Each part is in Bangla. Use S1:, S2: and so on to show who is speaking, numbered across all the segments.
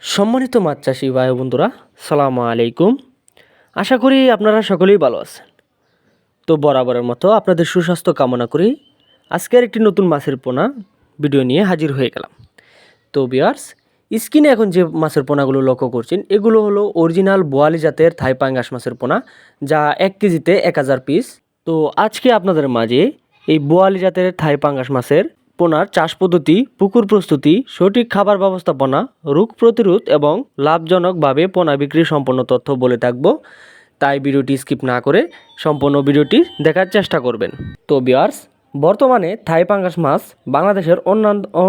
S1: সম্মানিত মাছ চাষি ভাই বন্ধুরা, সালামু আলাইকুম। আশা করি আপনারা সকলেই ভালো আছেন। তো বরাবরের মতো আপনাদের সুস্বাস্থ্য কামনা করি আজকের একটি নতুন মাছের পোনা ভিডিও নিয়ে হাজির হয়ে গেলাম। তো ভিউয়ার্স, স্ক্রিনে এখন যে মাছের পোনাগুলো লক্ষ্য করছেন এগুলো হলো অরিজিনাল বোয়ালি জাতের থাই পাঙ্গাস মাছের পোনা, যা 1 কেজিতে 1000 পিস। তো আজকে আপনাদের মাঝে এই বোয়ালি জাতের থাই পাঙ্গাস মাছের পোনার চাষ পদ্ধতি, পুকুর প্রস্তুতি, সঠিক খাবার ব্যবস্থাপনা, রোগ প্রতিরোধ এবং লাভজনকভাবে পোনা বিক্রির সম্পূর্ণ তথ্য বলে থাকবো। তাই ভিডিওটি স্কিপ না করে সম্পূর্ণ ভিডিওটি দেখার চেষ্টা করবেন। তো ভিউয়ার্স, বর্তমানে থাই পাঙ্গাস মাছ বাংলাদেশের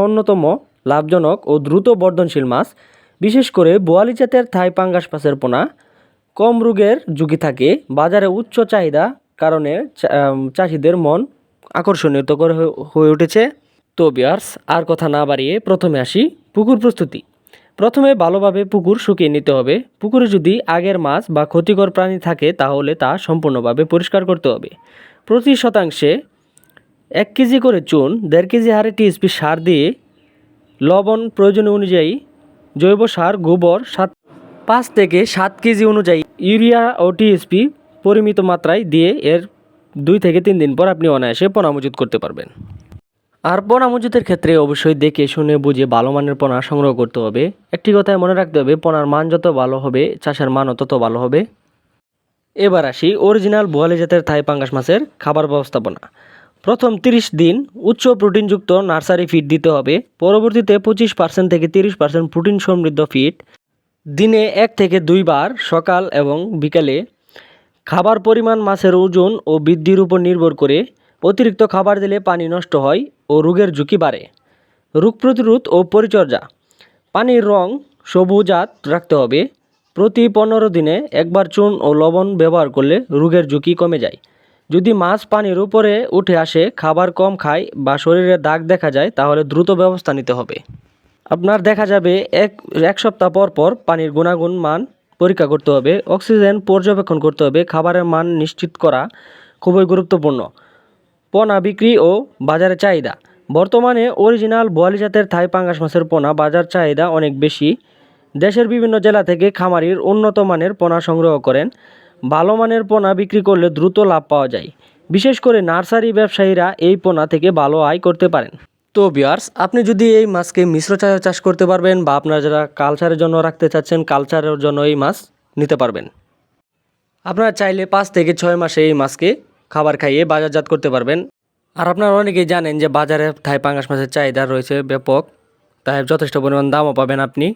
S1: অন্যতম লাভজনক ও দ্রুত বর্ধনশীল মাছ। বিশেষ করে বোয়ালি জাতের থাই পাঙ্গাস মাছের পোনা কম রোগের ঝুঁকি থাকে, বাজারে উচ্চ চাহিদা কারণে চাষিদের মন আকর্ষণীয় করে হয়ে উঠেছে। তো ভিউয়ার্স, আর কথা না বাড়িয়ে প্রথমে আসি পুকুর প্রস্তুতি। প্রথমে ভালোভাবে পুকুর শুকিয়ে নিতে হবে। পুকুরে যদি আগের মাছ বা ক্ষতিকর প্রাণী থাকে তাহলে তা সম্পূর্ণভাবে পরিষ্কার করতে হবে। প্রতি শতাংশে 1 কেজি করে চুন, 1.5 কেজি হারে টিএসপি সার দিয়ে লবণ প্রয়োজন অনুযায়ী, জৈব সার গোবর 5 থেকে 7 কেজি অনুযায়ী ইউরিয়া ও টিএসপি পরিমিত মাত্রায় দিয়ে এর 2 থেকে 3 দিন পর আপনি অনায়াসে পোনা মজুত করতে পারবেন। আর পোনা মজুতের ক্ষেত্রে অবশ্যই দেখে শুনে বুঝে ভালো মানের পোনা সংগ্রহ করতে হবে। একটি কথায় মনে রাখতে হবে, পোনার মান যত ভালো হবে চাষের মানও তত ভালো হবে। এবার আসি অরিজিনাল বোয়ালি জাতের থাই পাঙ্গাস মাছের খাবার ব্যবস্থাপনা। প্রথম 30 দিন উচ্চ প্রোটিনযুক্ত নার্সারি ফিড দিতে হবে। পরবর্তীতে 25% থেকে 30% প্রোটিন সমৃদ্ধ ফিড দিনে 1 থেকে 2 বার সকাল এবং বিকালে। খাবার পরিমাণ মাছের ওজন ও বৃদ্ধির উপর নির্ভর করে। অতিরিক্ত খাবার দিলে পানি নষ্ট হয় ও রোগের ঝুঁকি বাড়ে। রোগ প্রতিরোধ ও পরিচর্যা, পানির রং সবুজাত রাখতে হবে। প্রতি 15 দিনে একবার চুন ও লবণ ব্যবহার করলে রোগের ঝুঁকি কমে যায়। যদি মাছ পানির উপরে উঠে আসে, খাবার কম খায় বা শরীরে দাগ দেখা যায় তাহলে দ্রুত ব্যবস্থা নিতে হবে। আপনার দেখা যাবে এক সপ্তাহ পর পর পানির গুণাগুণ মান পরীক্ষা করতে হবে। অক্সিজেন পর্যবেক্ষণ করতে হবে। খাবারের মান নিশ্চিত করা খুবই গুরুত্বপূর্ণ। পোনা বিক্রি ও বাজারে চাহিদা। বর্তমানে অরিজিনাল বোয়ালি জাতের থাই পাঙ্গাস মাছের পোনা বাজার চাহিদা অনেক বেশি। দেশের বিভিন্ন জেলা থেকে খামারির উন্নত মানের পোনা সংগ্রহ করেন। ভালো মানের পোনা বিক্রি করলে দ্রুত লাভ পাওয়া যায়। বিশেষ করে নার্সারি ব্যবসায়ীরা এই পোনা থেকে ভালো আয় করতে পারেন। তো ভিউয়ার্স, আপনি যদি এই মাছকে মিশ্র চাষ করতে পারবেন বা আপনারা যারা কালচারের জন্য রাখতে চাচ্ছেন কালচারের জন্য এই মাছ নিতে পারবেন। আপনারা চাইলে 5 থেকে 6 মাসে এই মাছকে খাবার খাইয়ে বাজারজাত করতে পারবেন। আর আপনারা অনেকেই জানেন যে বাজারে থাই পাঙ্গাস মাছের চাহিদা রয়েছে ব্যাপক, তাই যথেষ্ট পরিমাণ দামও পাবেন আপনি।